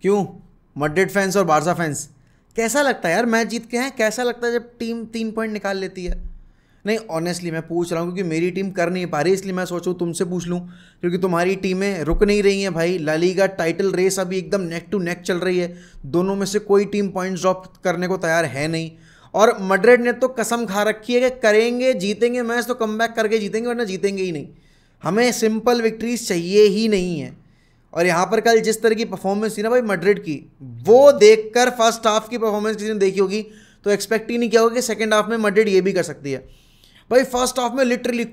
क्यों? Madrid fans और Barca fans, कैसा लगता है यार मैच जीत के? हैं कैसा लगता है जब टीम 3 पॉइंट निकाल लेती है? नहीं ऑनेस्टली मैं पूछ रहा हूँ क्योंकि मेरी टीम कर नहीं पा रही, इसलिए मैं सोचूं तुमसे पूछ लूँ, क्योंकि तुम्हारी टीमें रुक नहीं रही हैं भाई। ला लीगा टाइटल रेस अभी एकदम नेक टू नेक चल रही है, दोनों में से कोई टीम पॉइंट्स ड्रॉप करने को तैयार है नहीं। और मैड्रिड ने तो कसम खा रखी है कि करेंगे, जीतेंगे मैच तो कमबैक करके जीतेंगे, वरना जीतेंगे ही नहीं। हमें सिंपल विक्ट्रीज चाहिए ही नहीं है। और यहाँ पर कल जिस तरह की परफॉर्मेंस थी ना भाई मैड्रिड की, वो देखकर फर्स्ट हाफ की परफॉर्मेंस किसी ने देखी होगी तो एक्सपेक्ट ही नहीं किया होगा कि सेकंड हाफ में मैड्रिड ये भी कर सकती है। भाई फर्स्ट हाफ में लिटरली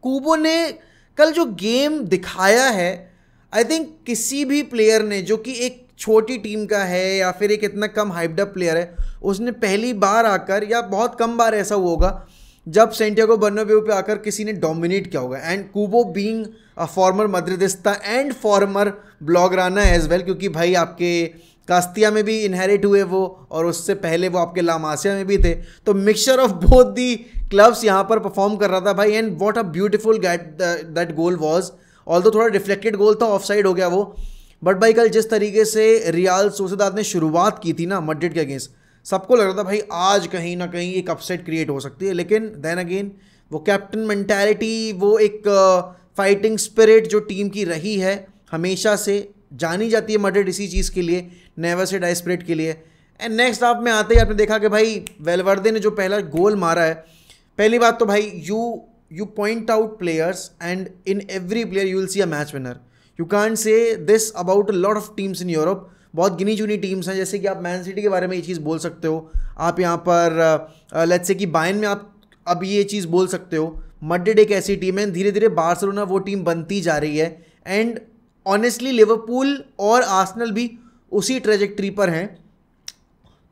कूबो ने कल जो गेम दिखाया है, आई थिंक किसी भी प्लेयर ने जो कि एक छोटी टीम का है या फिर एक इतना कम हाइप्ड अप प्लेयर है, उसने पहली बार आकर, या बहुत कम बार ऐसा हुआ होगा जब सेंटियागो बर्नाब्यू पे आकर किसी ने डोमिनेट किया होगा। And Kubo being a former Madridista and former Blaugrana as well, क्योंकि भाई आपके कास्तिया में भी इनहेरिट हुए वो, और उससे पहले वो आपके लामासिया में भी थे, तो mixture of both the clubs यहाँ पर परफॉर्म कर रहा था भाई। And what a beautiful that goal was, although थोड़ा रिफ्लेक्टेड गोल था, ऑफ साइड हो गया वो, बट भाई कल जिस तरीके से रियाल सोसिएदाद ने शुरुआत की थी ना मैड्रिड के अगेंस्ट, सबको लग रहा था भाई आज कहीं ना कहीं एक अपसेट क्रिएट हो सकती है। लेकिन देन अगेन वो कैप्टन मेंटालिटी, वो एक फाइटिंग स्पिरिट जो टीम की रही है हमेशा से, जानी जाती है मैड्रिड इसी चीज़ के लिए, नेवर से डाई स्पिरिट के लिए। एंड नेक्स्ट हाफ में आते ही आपने देखा कि भाई वेलवर्दे ने जो पहला गोल मारा है, पहली बात तो भाई you point out players and in every player you will see a match winner. You can't say this about a lot of teams in Europe. बहुत गिनी चुनी टीम्स हैं, जैसे कि आप मैन सिटी के बारे में ये चीज़ बोल सकते हो, आप यहाँ पर लेट्स से कि बायर्न में आप अब ये चीज़ बोल सकते हो। मैड्रिड एक ऐसी टीम है, धीरे धीरे बार्सिलोना वो टीम बनती जा रही है। एंड ऑनेस्टली लिवरपूल और आर्सेनल भी उसी ट्रेजेक्ट्री पर हैं।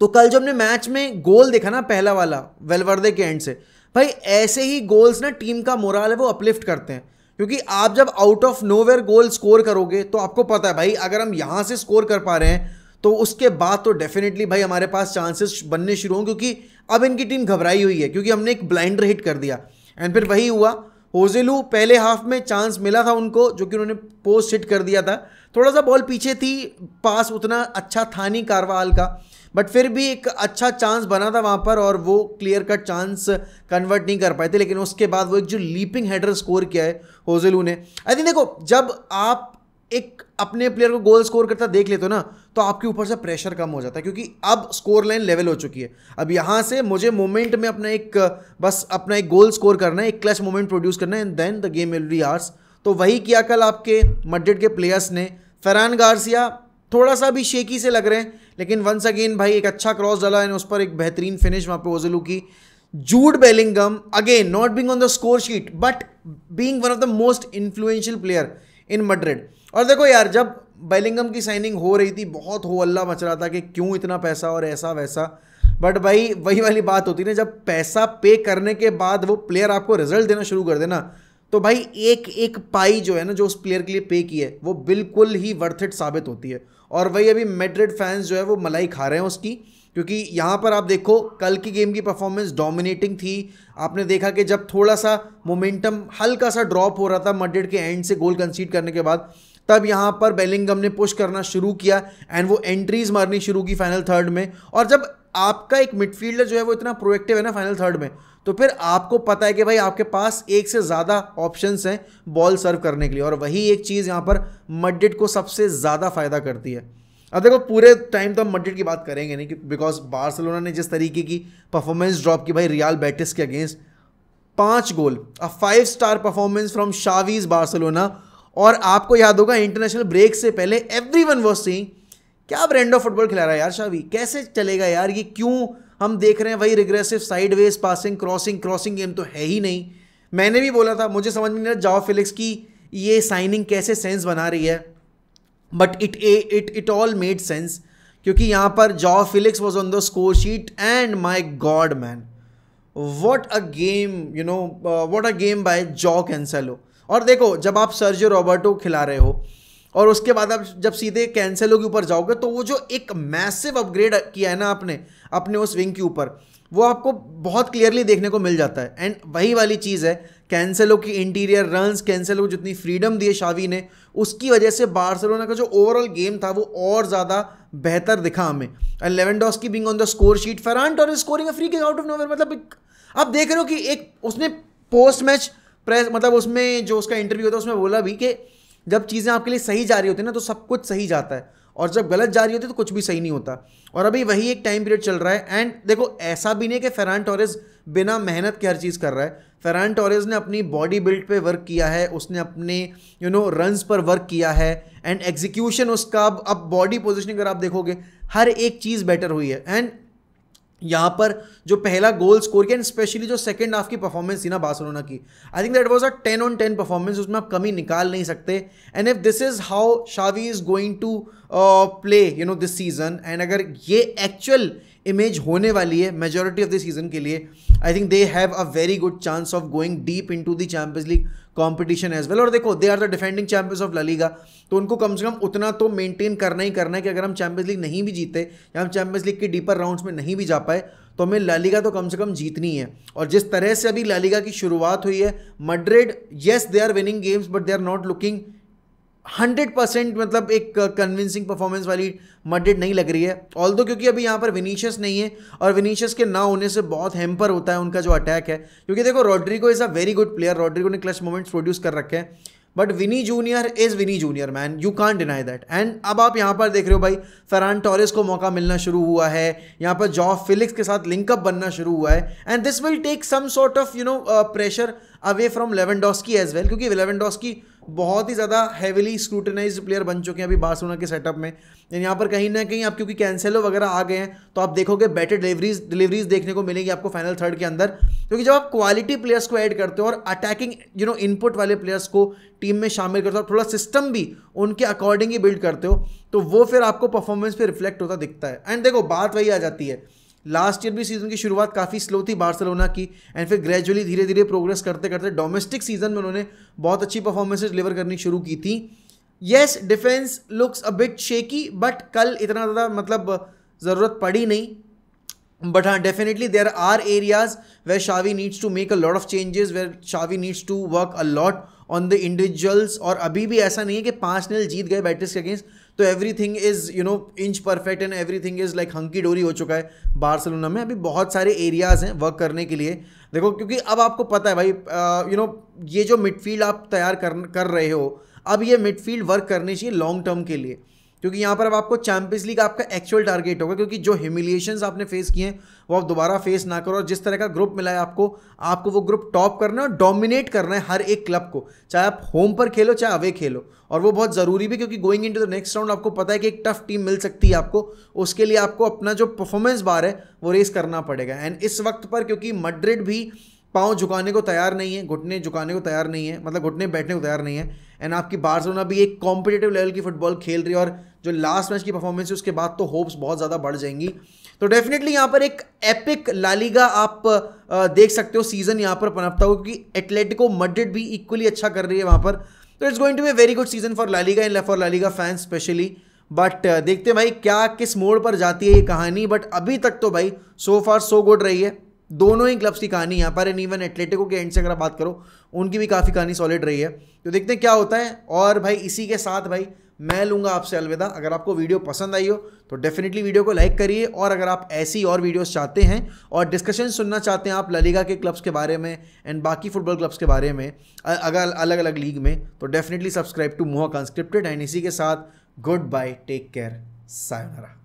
तो कल जो हमने मैच में गोल देखा ना पहला वाला वेलवर्दे के एंड से, भाई ऐसे ही गोल्स ना टीम का मोराल है वो अपलिफ्ट करते हैं, क्योंकि आप जब out of nowhere goal score करोगे तो आपको पता है भाई अगर हम यहाँ से स्कोर कर पा रहे हैं तो उसके बाद तो डेफिनेटली भाई हमारे पास चांसेस बनने शुरू हों, क्योंकि अब इनकी टीम घबराई हुई है, क्योंकि हमने एक ब्लाइंडर हिट कर दिया। एंड फिर वही हुआ, होजेलू पहले हाफ में चांस मिला था उनको, जो कि उन्होंने पोस्ट हिट कर दिया था, थोड़ा सा बॉल पीछे थी, पास उतना अच्छा था नहीं कारवाल का, बट फिर भी एक अच्छा चांस बना था वहाँ पर और वो क्लियर कट चांस कन्वर्ट नहीं कर पाए थे। लेकिन उसके बाद वो एक जो लीपिंग हेडर स्कोर किया है होजेलू ने, आई थिंक देखो जब आप एक अपने प्लेयर को गोल स्कोर करता देख लेते हो ना, तो आपके ऊपर से प्रेशर कम हो जाता है, क्योंकि अब स्कोर लाइन लेवल हो चुकी है। अब यहाँ से मुझे मोमेंट में अपना एक गोल स्कोर करना है, एक क्लच मोमेंट प्रोड्यूस करना है, and then the game will be ours. तो वही किया कल आपके मैड्रिड के प्लेयर्स ने। फेरान गार्सिया थोड़ा सा भी शेकी से लग रहे हैं, लेकिन वंस अगेन भाई एक अच्छा क्रॉस डाला है उस पर, एक बेहतरीन फिनिश वहाँ पे ओजेलू की। Jude Bellingham again not being on the score sheet but being one of the most influential player in Madrid. और देखो यार जब बेलिंगम की साइनिंग हो रही थी बहुत हो हल्ला मच रहा था कि क्यों इतना पैसा और ऐसा वैसा, बट भाई वही वाली बात होती है ना, जब पैसा पे करने के बाद वो प्लेयर आपको रिजल्ट देना शुरू कर देना, तो भाई एक एक पाई जो है ना जो उस प्लेयर के लिए पे की है वो बिल्कुल ही वर्थ इट साबित होती है। और वही अभी मैड्रिड फैंस जो है वो मलाई खा रहे हैं उसकी, क्योंकि यहाँ पर आप देखो कल की गेम की परफॉर्मेंस डोमिनेटिंग थी। आपने देखा कि जब थोड़ा सा मोमेंटम हल्का सा ड्रॉप हो रहा था मैड्रिड के एंड से गोल कंसीड करने के बाद, तब यहाँ पर बेलिंगम ने पुश करना शुरू किया एंड वो एंट्रीज मारनी शुरू की फाइनल थर्ड में। और जब आपका एक मिडफील्डर जो है वो इतना प्रोएक्टिव है ना फाइनल थर्ड में, तो फिर आपको पता है कि भाई आपके पास एक से ज़्यादा ऑप्शंस हैं बॉल सर्व करने के लिए, और वही एक चीज़ यहाँ पर मैड्रिड को सबसे ज़्यादा फ़ायदा करती है। अब देखो पूरे टाइम तो हम मैड्रिड की बात करेंगे नहीं, बिकॉज बार्सिलोना ने जिस तरीके की परफॉर्मेंस ड्रॉप की भाई रियल बेटिस के against, 5 goal, a 5 star performance from Xavi's Barcelona. और आपको याद होगा इंटरनेशनल ब्रेक से पहले एवरीवन वाज सेइंग क्या ब्रांड ऑफ फुटबॉल खिला रहा है यार शावी, कैसे चलेगा यार ये, क्यों हम देख रहे हैं वही regressive sideways passing crossing game तो है ही नहीं। मैंने भी बोला था मुझे समझ में नहीं आता जाओ फिलिक्स की ये साइनिंग कैसे सेंस बना रही है, but it all made sense, क्योंकि यहाँ पर Joao Felix was on the score sheet and my god man what a game, you know what a game by Joao Cancelo. और देखो जब आप सर्जियो रॉबर्टो खिला रहे हो और उसके बाद आप जब सीधे कैंसेलो के ऊपर जाओगे, तो वो जो एक मैसिव अपग्रेड किया है ना आपने अपने उस विंग के ऊपर, वो आपको बहुत क्लियरली देखने को मिल जाता है। एंड वही वाली चीज़ है कैंसेलो की इंटीरियर रन्स, कैंसेलो को जितनी फ्रीडम दी है शावी ने, उसकी वजह से बार्सिलोना का जो ओवरऑल गेम था वो और ज़्यादा बेहतर दिखा हमें। And Lewandowski being on the score sheet, Ferran Torres scoring a free kick out of nowhere. मतलब आप देख रहे हो कि एक उसने पोस्ट मैच प्रेस, मतलब उसमें जो उसका इंटरव्यू होता है उसमें बोला भी कि जब चीज़ें आपके लिए सही जा रही होती है ना तो सब कुछ सही जाता है, और जब गलत जा रही होती है तो कुछ भी सही नहीं होता। और अभी वही एक टाइम पीरियड चल रहा है। एंड देखो ऐसा भी नहीं कि फर्रान टोरेस बिना मेहनत के हर चीज़ कर रहा है। फर्रान टोरेस ने अपनी बॉडी बिल्ड पे वर्क किया है, उसने अपने रन्स पर वर्क किया है, एंड एग्जीक्यूशन उसका अब बॉडी पोजिशनिंग अगर आप देखोगे हर एक चीज़ बेटर हुई है। एंड यहाँ पर जो पहला गोल स्कोर किया, एंड स्पेशली जो सेकंड हाफ की परफॉर्मेंस थी ना बार्सिलोना की, I think that was a 10 on 10 performance, उसमें आप कमी निकाल नहीं सकते। And if this is how Xavi is going to play this season, and अगर ये एक्चुअल इमेज होने वाली है मेजॉरिटी ऑफ द सीजन के लिए, I think they have a very good chance of going deep into the champions league competition as well. और देखो they are the defending champions of La Liga, तो उनको कम से कम उतना तो मेंटेन करना ही करना है कि अगर हम चैंपियंस लीग नहीं भी जीते या हम चैंपियंस लीग के डीपर राउंड्स में नहीं भी जा पाए तो हमें ला लीगा तो कम से कम जीतनी है। और जिस तरह से अभी ला लीगा की शुरुआत हुई है, Madrid yes they are winning games but they are not looking 100%, मतलब एक कन्विंसिंग परफॉर्मेंस वाली मैड्रिड नहीं लग रही है। ऑल्दो क्योंकि अभी यहाँ पर विनीशियस नहीं है, और विनीशियस के ना होने से बहुत हैम्पर होता है उनका जो अटैक है, क्योंकि देखो Rodrigo is a very good player, Rodrigo ने क्लच मोमेंट्स प्रोड्यूस कर रखे हैं, but Vini Junior is Vini Junior man, you can't deny that. And अब आप यहाँ पर देख रहे हो भाई फर्रान टोरेस को मौका मिलना शुरू हुआ है, यहाँ पर जॉ फिलिक्स के साथ लिंकअप बनना शुरू हुआ है, and this will take some sort of pressure away from Lewandowski as well, क्योंकि लेवेंडोस्की बहुत ही ज़्यादा हेविली स्क्रूटनाइज्ड प्लेयर बन चुके हैं अभी बार्सिलोना के सेटअप में। यहाँ पर कहीं ना कहीं आप क्योंकि कैंसेलो वगैरह आ गए हैं तो आप देखोगे बेटर डिलीवरीज देखने को मिलेगी आपको फाइनल थर्ड के अंदर, क्योंकि जब आप क्वालिटी प्लेयर्स को ऐड करते हो और अटैकिंग इनपुट वाले प्लेयर्स को टीम में शामिल करते हो, थोड़ा सिस्टम भी उनके अकॉर्डिंग ही बिल्ड करते हो, तो वो फिर आपको परफॉर्मेंस पे रिफ्लेक्ट होता दिखता है। एंड देखो बात वही आ जाती है, लास्ट ईयर भी सीजन की शुरुआत काफ़ी स्लो थी बार्सिलोना की, एंड फिर ग्रेजुअली धीरे धीरे प्रोग्रेस करते करते डोमेस्टिक सीजन में उन्होंने बहुत अच्छी परफॉर्मेंसेज डिलीवर करनी शुरू की थी। Yes defence looks a bit shaky, but कल इतना ज़्यादा मतलब ज़रूरत पड़ी नहीं, बट हाँ definitely there are areas where Xavi needs to make a lot of changes, where Xavi needs to work a lot on the individuals. और अभी भी ऐसा नहीं है कि 5-0 जीत गए बेटिस के अगेंस्ट तो everything is inch perfect and everything is like hunky dory हो चुका है बार्सिलोना में। अभी बहुत सारे एरियाज़ हैं वर्क करने के लिए। देखो क्योंकि अब आपको पता है भाई ये जो मिडफील्ड आप तैयार कर रहे हो, अब ये मिडफील्ड वर्क करनी चाहिए लॉन्ग टर्म के लिए, क्योंकि यहाँ पर अब आपको चैंपियंस लीग आपका एक्चुअल टारगेट होगा, क्योंकि जो ह्यूमिलिएशंस आपने फेस किए हैं वो आप दोबारा फेस ना करो। और जिस तरह का ग्रुप मिला है आपको वो ग्रुप टॉप करना है और डोमिनेट करना है हर एक क्लब को, चाहे आप होम पर खेलो चाहे अवे खेलो। और वो बहुत ज़रूरी भी, क्योंकि going into the next round आपको पता है कि एक टफ टीम मिल सकती है आपको, उसके लिए आपको अपना जो परफॉर्मेंस बार है वो रेस करना पड़ेगा। एंड इस वक्त पर क्योंकि मैड्रिड भी पाँव झुकाने को तैयार नहीं है, घुटने झुकाने को तैयार नहीं है, मतलब घुटने बैठने को तैयार नहीं है, एंड आपकी बार्सिलोना भी एक कॉम्पिटिटिव लेवल की फुटबॉल खेल रही है, और जो लास्ट मैच की परफॉर्मेंस है उसके बाद तो होप्स बहुत ज़्यादा बढ़ जाएंगी। तो डेफिनेटली यहाँ पर एक एपिक ला लीगा आप देख सकते हो सीजन यहाँ पर पनपता हो, क्योंकि एटलेटिको मैड्रिड भी इक्वली अच्छा कर रही है वहाँ पर। तो it's going to be a very good season for La Liga and for La Liga fans specially. But देखते हैं भाई क्या किस मोड़ पर जाती है ये कहानी। बट अभी तक तो भाई सो फार सो गुड रही है दोनों ही क्लब्स की कहानी यहाँ पर। एंड इवन एटलेटिको के एंड से अगर आप बात करो उनकी भी काफ़ी कहानी सॉलिड रही है। तो देखते हैं क्या होता है। और भाई इसी के साथ भाई मैं लूँगा आपसे अलविदा। अगर आपको वीडियो पसंद आई हो तो डेफिनेटली वीडियो को लाइक करिए, और अगर आप ऐसी और वीडियोस चाहते हैं और डिस्कशन सुनना चाहते हैं आप ला लीगा के क्लब्स के बारे में एंड बाकी फुटबॉल क्लब्स के बारे में अगर अलग अलग लीग में, तो definitely subscribe to Mohak Unscripted. And इसी के साथ good bye, take care, sayonara.